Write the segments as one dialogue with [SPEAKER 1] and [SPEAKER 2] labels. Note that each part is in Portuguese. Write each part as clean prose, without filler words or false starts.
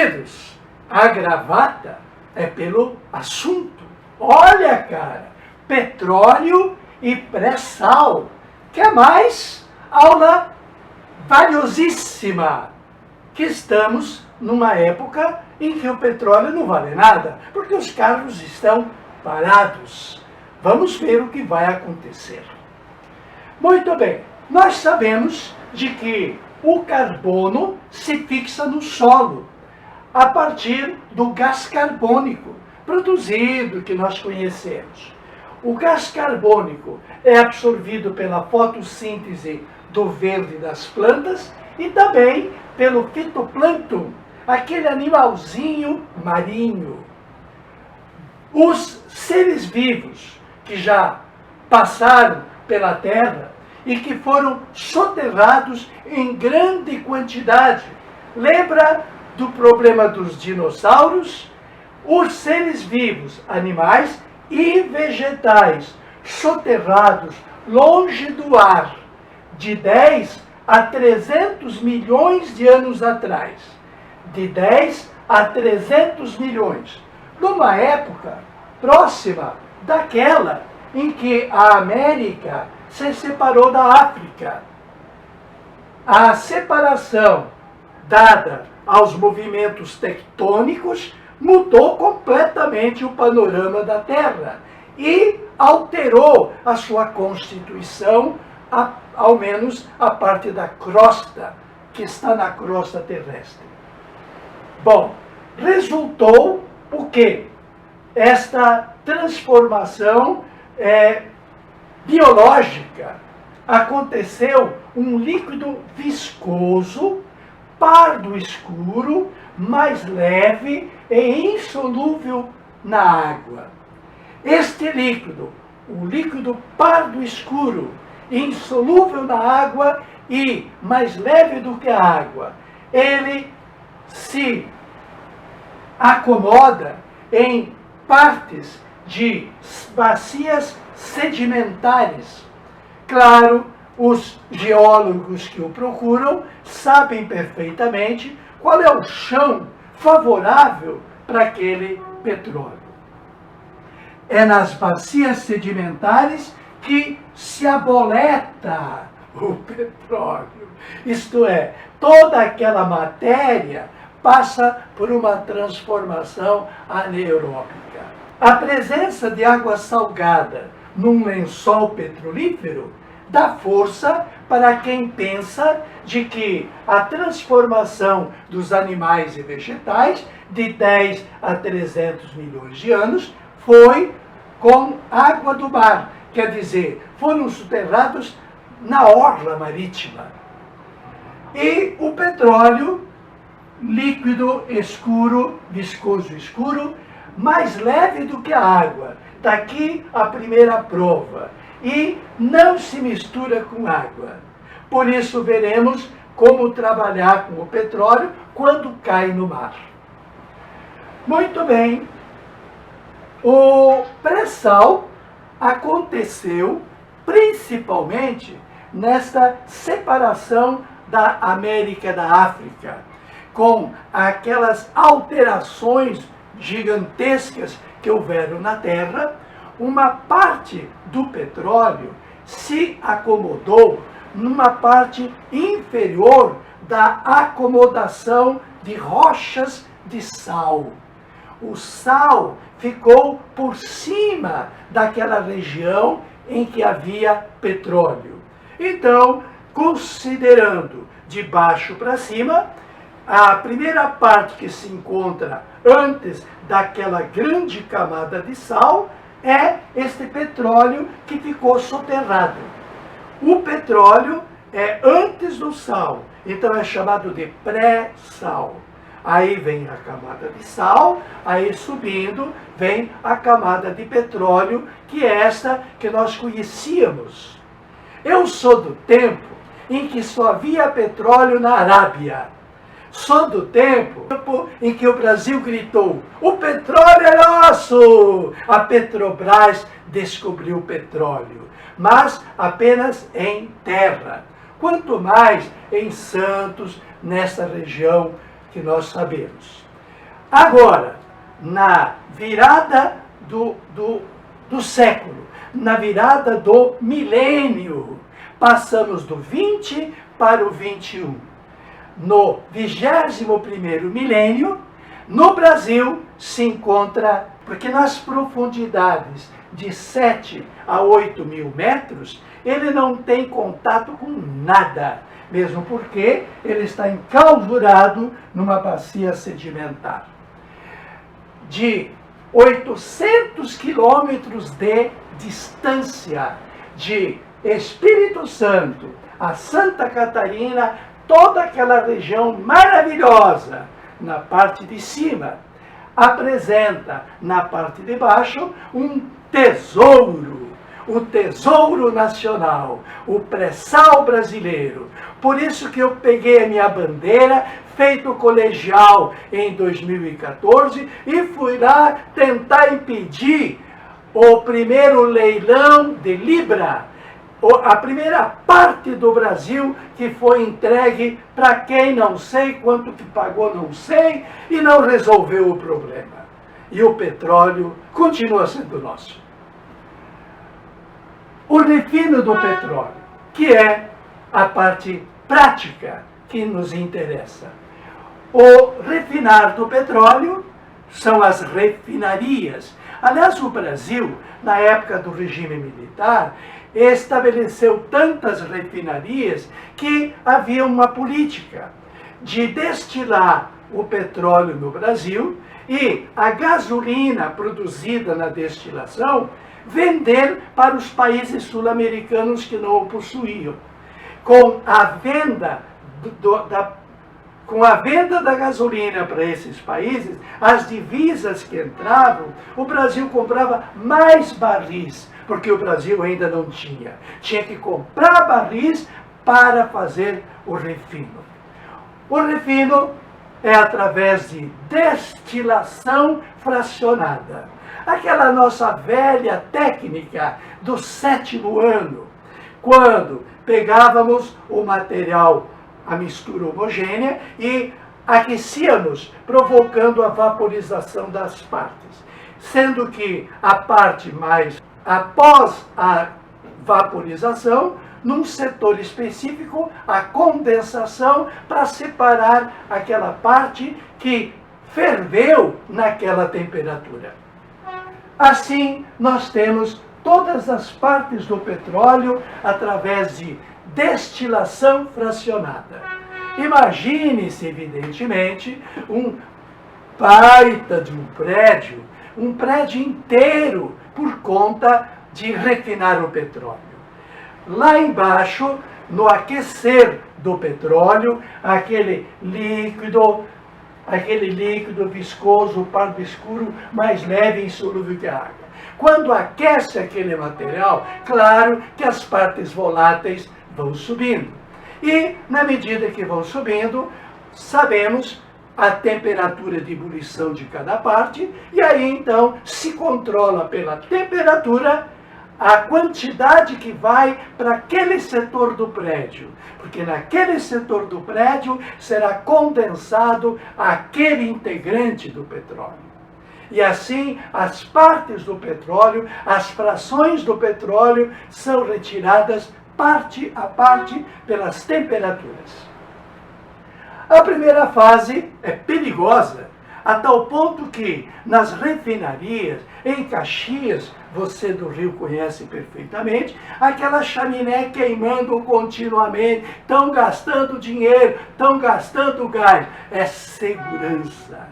[SPEAKER 1] Queridos, a gravata é pelo assunto. Olha, cara, petróleo e pré-sal. Quer mais? Aula valiosíssima. Que estamos numa época em que o petróleo não vale nada, porque os carros estão parados. Vamos ver o que vai acontecer. Muito bem, nós sabemos de que o carbono se fixa no solo a partir do gás carbônico produzido, que nós conhecemos. O gás carbônico é absorvido pela fotossíntese do verde das plantas e também pelo fitoplâncton, aquele animalzinho marinho. Os seres vivos que já passaram pela Terra e que foram soterrados em grande quantidade. Lembra do problema dos dinossauros? Os seres vivos, animais e vegetais, soterrados longe do ar, de 10 a 300 milhões de anos atrás. De 10 a 300 milhões. Numa época próxima daquela em que a América se separou da África. A separação dada aos movimentos tectônicos mudou completamente o panorama da Terra e alterou a sua constituição, ao menos a parte da crosta, que está na crosta terrestre. Bom, resultou o quê? Esta transformação biológica. Aconteceu um líquido viscoso, pardo escuro, mais leve e insolúvel na água. Este líquido, o líquido pardo escuro, insolúvel na água e mais leve do que a água, ele se acomoda em partes de bacias sedimentares. Claro, os geólogos que o procuram sabem perfeitamente qual é o chão favorável para aquele petróleo. É nas bacias sedimentares que se aboleta o petróleo. Isto é, toda aquela matéria passa por uma transformação anaeróbica. A presença de água salgada num lençol petrolífero dá força para quem pensa de que a transformação dos animais e vegetais de 10 a 300 milhões de anos foi com água do mar, quer dizer, foram soterrados na orla marítima. E o petróleo, líquido escuro, viscoso escuro, mais leve do que a água. Daqui a primeira prova. E não se mistura com água. Por isso veremos como trabalhar com o petróleo quando cai no mar. Muito bem. O pré-sal aconteceu principalmente nesta separação da América da África, com aquelas alterações gigantescas que houveram na Terra. Uma parte do petróleo se acomodou numa parte inferior da acomodação de rochas de sal. O sal ficou por cima daquela região em que havia petróleo. Então, considerando de baixo para cima, a primeira parte que se encontra antes daquela grande camada de sal é este petróleo que ficou soterrado. O petróleo é antes do sal, então é chamado de pré-sal. Aí vem a camada de sal, aí subindo vem a camada de petróleo, que é esta que nós conhecíamos. Eu sou do tempo em que só havia petróleo na Arábia. Sou do tempo em que o Brasil gritou: o petróleo é nosso! A Petrobras descobriu o petróleo, mas apenas em terra. Quanto mais em Santos, nessa região que nós sabemos. Agora, na virada do século, na virada do milênio, passamos do 20 para o 21. No 21º milênio, no Brasil se encontra, porque nas profundidades de 7 a 8 mil metros, ele não tem contato com nada, mesmo porque ele está enclausurado numa bacia sedimentar. De 800 quilômetros de distância de Espírito Santo a Santa Catarina, toda aquela região maravilhosa, na parte de cima, apresenta na parte de baixo um tesouro, o tesouro nacional, o pré-sal brasileiro. Por isso que eu peguei a minha bandeira, feito colegial em 2014, e fui lá tentar impedir o primeiro leilão de Libra, a primeira parte do Brasil que foi entregue para quem não sei, quanto que pagou não sei, e não resolveu o problema. E o petróleo continua sendo nosso. O refino do petróleo, que é a parte prática que nos interessa. O refinar do petróleo são as refinarias. Aliás, o Brasil, na época do regime militar, estabeleceu tantas refinarias que havia uma política de destilar o petróleo no Brasil e a gasolina produzida na destilação vender para os países sul-americanos que não o possuíam. Com a venda da gasolina para esses países, as divisas que entravam, o Brasil comprava mais barris, porque o Brasil ainda não tinha. Tinha que comprar barris para fazer o refino. O refino é através de destilação fracionada. Aquela nossa velha técnica do 7º ano, quando pegávamos o material, a mistura homogênea, e aquecíamos, provocando a vaporização das partes. Sendo que a parte mais após a vaporização, num setor específico, a condensação, para separar aquela parte que ferveu naquela temperatura. Assim, nós temos todas as partes do petróleo através de destilação fracionada. Imagine-se, evidentemente, um baita de um prédio inteiro por conta de refinar o petróleo. Lá embaixo, no aquecer do petróleo, aquele líquido viscoso, pardo escuro, mais leve e insolúvel que a água. Quando aquece aquele material, claro que as partes voláteis vão subindo. E, na medida que vão subindo, sabemos a temperatura de ebulição de cada parte, e aí então se controla pela temperatura a quantidade que vai para aquele setor do prédio, porque naquele setor do prédio será condensado aquele integrante do petróleo. E assim, as partes do petróleo, as frações do petróleo são retiradas parte a parte pelas temperaturas. A primeira fase é perigosa, a tal ponto que nas refinarias, em Caxias, você do Rio conhece perfeitamente, aquela chaminé queimando continuamente, estão gastando dinheiro, estão gastando gás. É segurança.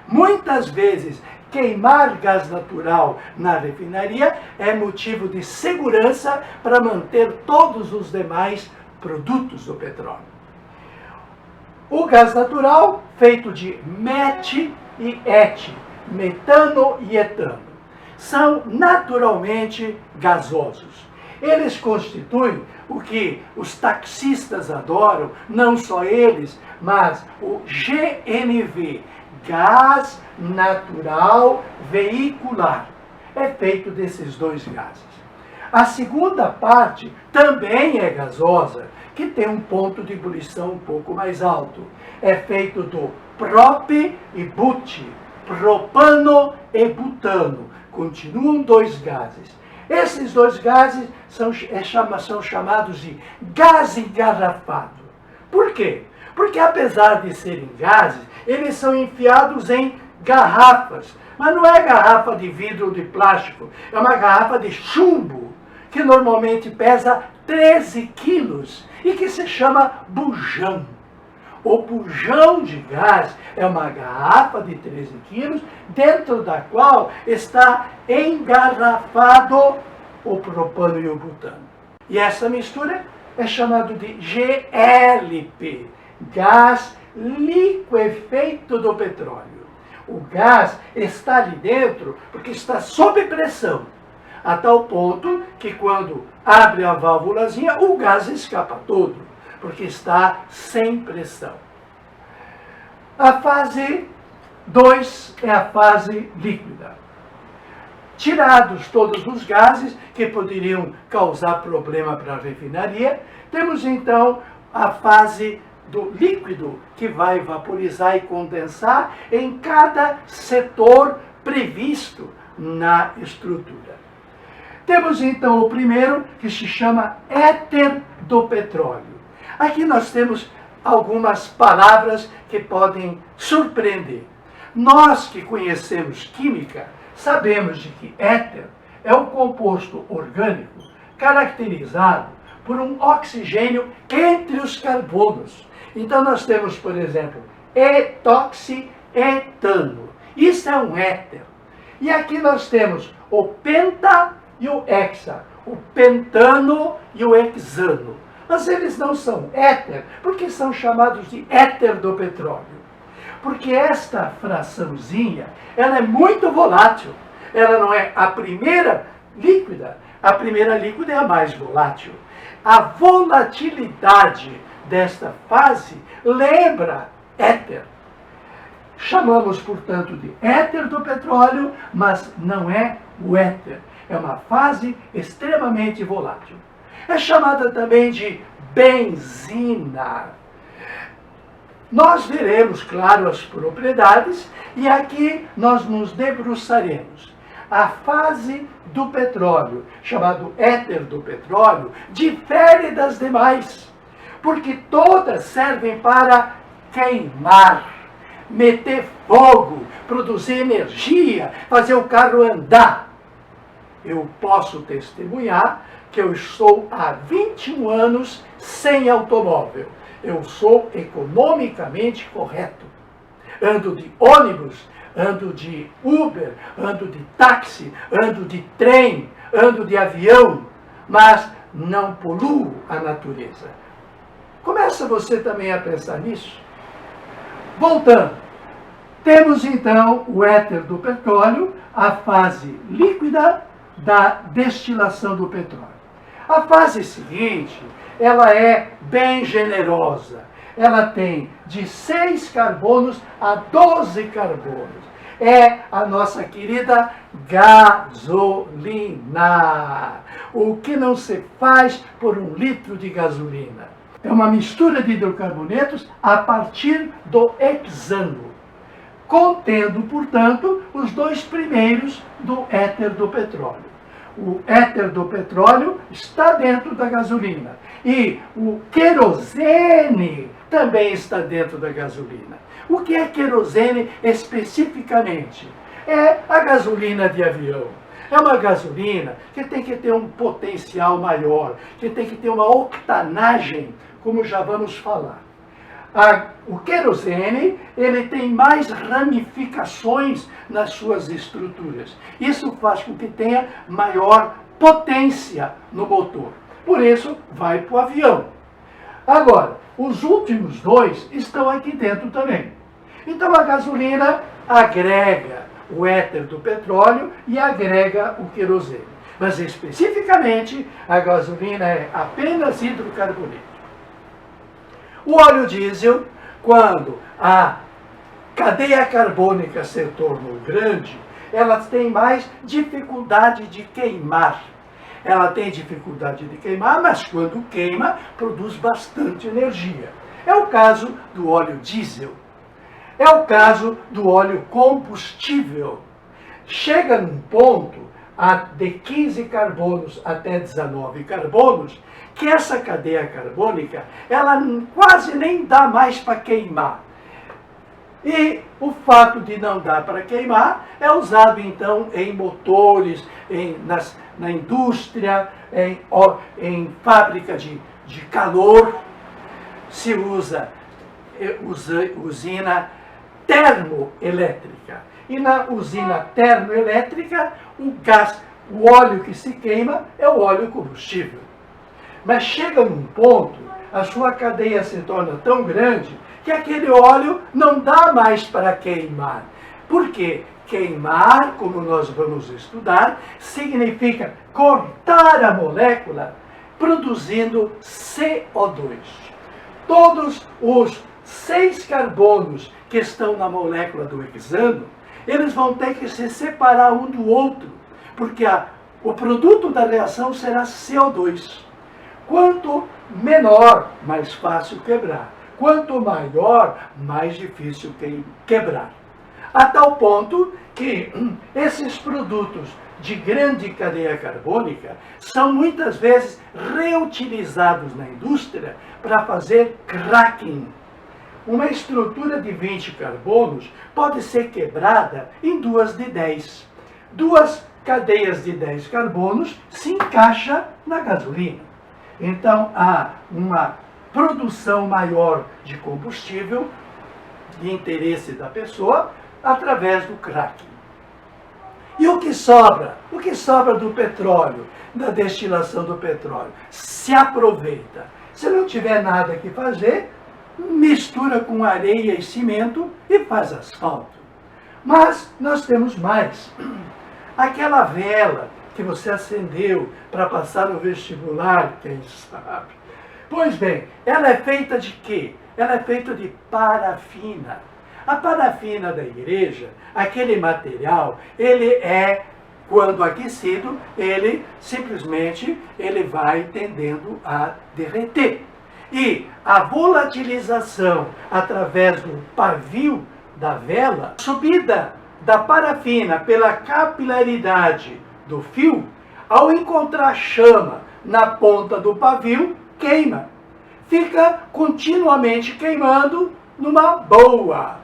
[SPEAKER 1] Muitas vezes, queimar gás natural na refinaria é motivo de segurança para manter todos os demais produtos do petróleo. O gás natural, feito de MET e ET, metano e etano, são naturalmente gasosos. Eles constituem o que os taxistas adoram, não só eles, mas o GNV, gás natural veicular. É feito desses dois gases. A segunda parte também é gasosa, que tem um ponto de ebulição um pouco mais alto. É feito do prop e but, propano e butano. Continuam dois gases. Esses dois gases são chamados de gás engarrafado. Por quê? Porque apesar de serem gases, eles são enfiados em garrafas. Mas não é garrafa de vidro ou de plástico, é uma garrafa de chumbo, que normalmente pesa 13 quilos e que se chama bujão. O bujão de gás é uma garrafa de 13 quilos, dentro da qual está engarrafado o propano e o butano. E essa mistura é chamada de GLP, gás liquefeito do petróleo. O gás está ali dentro porque está sob pressão, a tal ponto que quando abre a válvulazinha, o gás escapa todo, porque está sem pressão. A fase 2 é a fase líquida. Tirados todos os gases que poderiam causar problema para a refinaria, temos então a fase do líquido, que vai vaporizar e condensar em cada setor previsto na estrutura. Temos então o primeiro, que se chama éter do petróleo. Aqui nós temos algumas palavras que podem surpreender. Nós que conhecemos química, sabemos de que éter é um composto orgânico caracterizado por um oxigênio entre os carbonos. Então nós temos, por exemplo, etoxietano. Isso é um éter. E aqui nós temos o penta e o hexa, o pentano e o hexano. Mas eles não são éter, porque são chamados de éter do petróleo. Porque esta fraçãozinha, ela é muito volátil. Ela não é a primeira líquida é a mais volátil. A volatilidade desta fase lembra éter. Chamamos, portanto, de éter do petróleo, mas não é o éter. É uma fase extremamente volátil. É chamada também de benzina. Nós veremos, claro, as propriedades e aqui nós nos debruçaremos. A fase do petróleo, chamado éter do petróleo, difere das demais, porque todas servem para queimar, meter fogo, produzir energia, fazer o carro andar. Eu posso testemunhar que eu estou há 21 anos sem automóvel. Eu sou economicamente correto. Ando de ônibus, ando de Uber, ando de táxi, ando de trem, ando de avião, mas não poluo a natureza. Começa você também a pensar nisso? Voltando, temos então o éter do petróleo, a fase líquida da destilação do petróleo. A fase seguinte, ela é bem generosa. Ela tem de 6 carbonos a 12 carbonos. É a nossa querida gasolina. O que não se faz por 1 litro de gasolina? É uma mistura de hidrocarbonetos a partir do hexano, contendo, portanto, os 2 primeiros do éter do petróleo. O éter do petróleo está dentro da gasolina. E o querosene também está dentro da gasolina. O que é querosene especificamente? É a gasolina de avião. É uma gasolina que tem que ter um potencial maior, que tem que ter uma octanagem, como já vamos falar. O querosene, ele tem mais ramificações nas suas estruturas. Isso faz com que tenha maior potência no motor. Por isso, vai para o avião. Agora, os últimos 2 estão aqui dentro também. Então, a gasolina agrega o éter do petróleo e agrega o querosene. Mas, especificamente, a gasolina é apenas hidrocarboneto. O óleo diesel, quando a cadeia carbônica se tornou grande, ela tem mais dificuldade de queimar. Ela tem dificuldade de queimar, mas quando queima, produz bastante energia. É o caso do óleo diesel. É o caso do óleo combustível. Chega num ponto de 15 carbonos até 19 carbonos, que essa cadeia carbônica, ela quase nem dá mais para queimar. E o fato de não dar para queimar é usado então em motores, na indústria, em fábrica de calor. Se usa usina termoelétrica. E na usina termoelétrica, o óleo que se queima é o óleo combustível. Mas chega num ponto, a sua cadeia se torna tão grande que aquele óleo não dá mais para queimar. Por quê? Queimar, como nós vamos estudar, significa cortar a molécula produzindo CO2. Todos os 6 carbonos que estão na molécula do hexano, eles vão ter que se separar um do outro, porque o produto da reação será CO2. Quanto menor, mais fácil quebrar. Quanto maior, mais difícil quebrar. A tal ponto que esses produtos de grande cadeia carbônica são muitas vezes reutilizados na indústria para fazer cracking. Uma estrutura de 20 carbonos pode ser quebrada em 2 de 10. 2 cadeias de 10 carbonos se encaixa na gasolina. Então há uma produção maior de combustível de interesse da pessoa através do cracking. E o que sobra? O que sobra do petróleo, da destilação do petróleo? Se aproveita. Se não tiver nada que fazer, mistura com areia e cimento e faz asfalto. Mas nós temos mais. Aquela vela que você acendeu para passar no vestibular, quem sabe? Pois bem, ela é feita de quê? Ela é feita de parafina. A parafina da igreja, aquele material, ele quando aquecido, ele simplesmente vai tendendo a derreter. E a volatilização através do pavio da vela, subida da parafina pela capilaridade do fio, ao encontrar chama na ponta do pavio, queima. Fica continuamente queimando numa boa.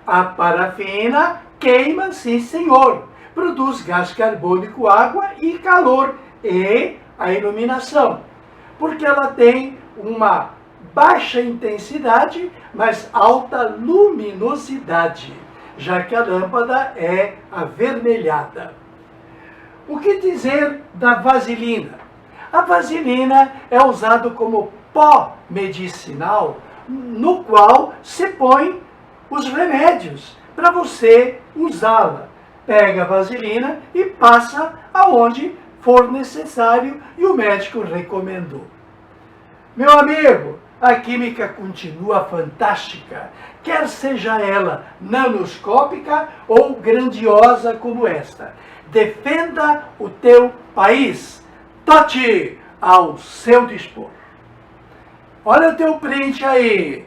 [SPEAKER 1] A parafina queima, sim senhor. Produz gás carbônico, água e calor e a iluminação. Porque ela tem uma baixa intensidade, mas alta luminosidade, já que a lâmpada é avermelhada. O que dizer da vaselina? A vaselina é usada como pó medicinal, no qual se põe os remédios para você usá-la. Pega a vaselina e passa aonde for necessário e o médico recomendou. Meu amigo, a química continua fantástica, quer seja ela nanoscópica ou grandiosa como esta. Defenda o teu país. Tote ao seu dispor. Olha o teu print aí.